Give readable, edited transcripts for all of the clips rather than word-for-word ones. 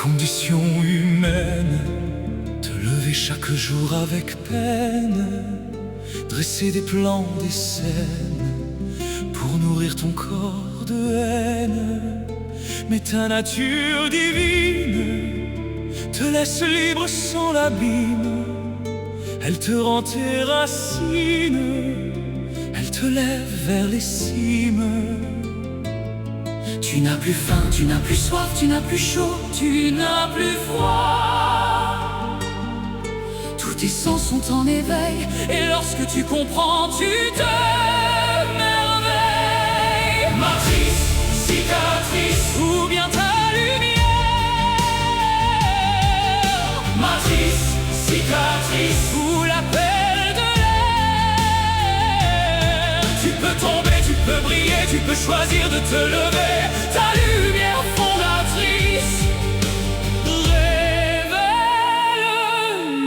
Condition humaine, te lever chaque jour avec peine, dresser des plans, des scènes, pour nourrir ton corps de haine. Mais ta nature divine te laisse libre sans l'abîme. Elle te rend tes racines, elle te lève vers les cimes. Tu n'as plus faim, tu n'as plus soif, tu n'as plus chaud, tu n'as plus froid. Tous tes sens sont en éveil, et lorsque tu comprends, tu te merveilles. Matrice, cicatrice, ou bien ta lumière. Matrice, cicatrice, ou l'appel de l'air. Tu peux tomber, tu peux briller, tu peux choisir de te lever. Ta lumière fondatrice révèle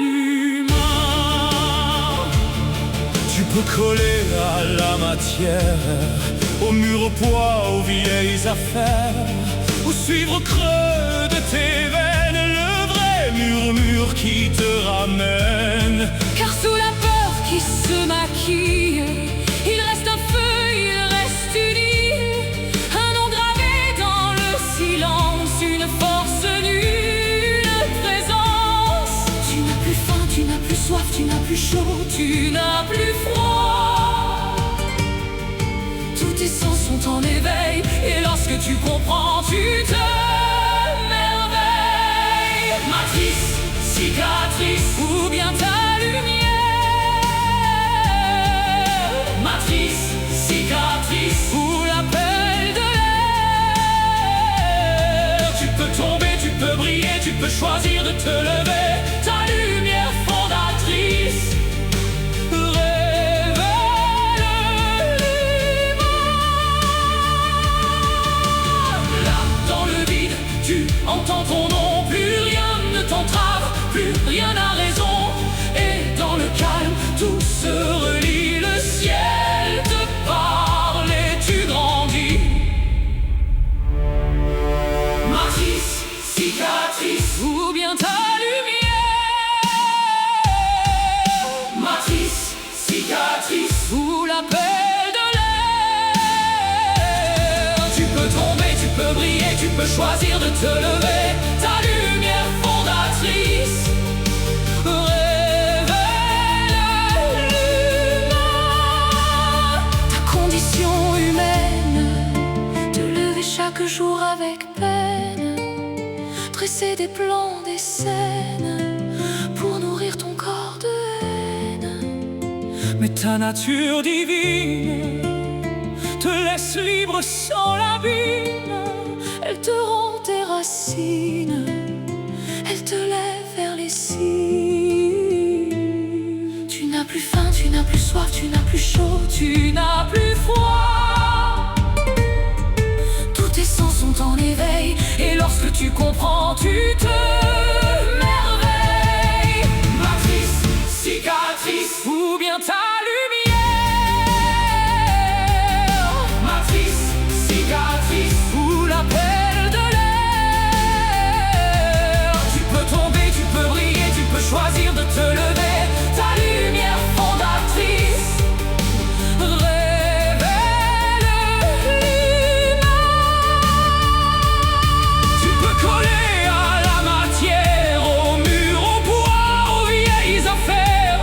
l'humain. Tu peux coller à la matière, au mur, au poids, aux vieilles affaires, ou suivre au creux de tes veines le vrai murmure qui te ramène. Car sous la peur qui se maquille, il reste un feu, il reste une île, un nom gravé dans le silence, une force nue, une présence. Tu n'as plus faim, tu n'as plus soif, tu n'as plus chaud, tu n'as plus froid. Tous tes sens sont en éveil, et lorsque tu comprends, tu te merveilles. Matrice, cicatrice, ou bien ta lumière. Matrice, cicatrice, ou l'appel de l'air. Tu peux tomber, tu peux briller, tu peux choisir de te lever. Ta lumière fondatrice révèle l'humain. Là, dans le vide, tu entends ton nom. Plus rien ne t'entrave, plus rien n'a raison. Et dans le calme, tout se relie. Le ciel te parle et tu grandis. Matrice, cicatrice, ou bien ta lumière. Matrice, cicatrice, ou l'appel de l'air. Tu peux tomber, tu peux briller, tu peux choisir de te lever. Ta lumière fondatrice révèle l'humain. Ta condition humaine, te lever chaque jour avec peine, dresser des plans, des scènes, pour nourrir ton corps de haine. Mais ta nature divine te laisse libre sans l'abîme. Elle te rend tes racines, elle te lève vers les cimes. Tu n'as plus faim, tu n'as plus soif, tu n'as plus chaud, tu n'as plus froid. Tous tes sens sont en éveil, et lorsque tu comprends, tu te merveilles. Matrice, cicatrice, ou bien ta lumière. Matrice, cicatrice, ou l'appel de l'air. Tu peux tomber, tu peux briller, tu peux choisir de te lever. Ta lumière fondatrice révèle l'humain. Tu peux coller à la matière, au mur, au bois, aux vieilles affaires,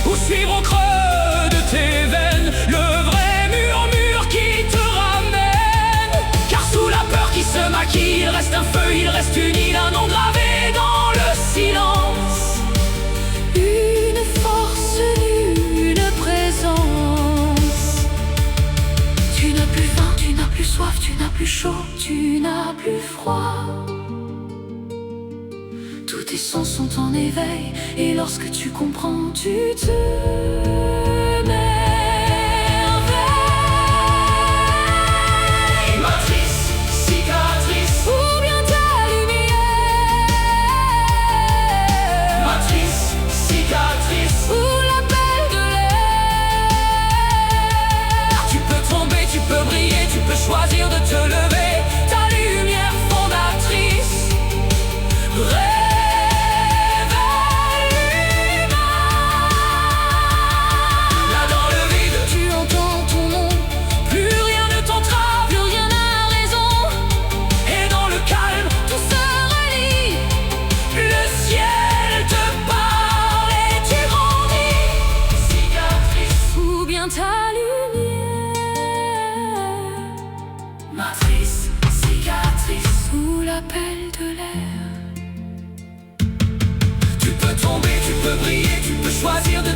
ou suivre au creux de tes veines le vrai murmure qui te ramène. Car sous la peur qui se maquille, il reste un feu, il reste une île, un nom gravé dans le silence, une force nue, une présence. Tu n'as plus faim, tu n'as plus soif, tu n'as plus chaud, tu n'as plus froid. Tous tes sens sont en éveil, et lorsque tu comprends, tu te merveilles. Matrice, cicatrice, Ou bien ta lumière. matrice, cicatrice. Ou l'appel de l'air. Tu peux tomber, tu peux briller, tu peux choisir de te lever. Ta lumière fondatrice révèle l'humain. Là dans le vide, Tu entends ton nom, plus rien ne t'entrave, plus rien n'a raison. et dans le calme, Tout se relie, le ciel te parle et tu grandis. Cicatrice, ou bien ta lumière. matrice, cicatrice. Ou l'appel de l'air. Tu peux tomber, tu peux briller, tu peux choisir de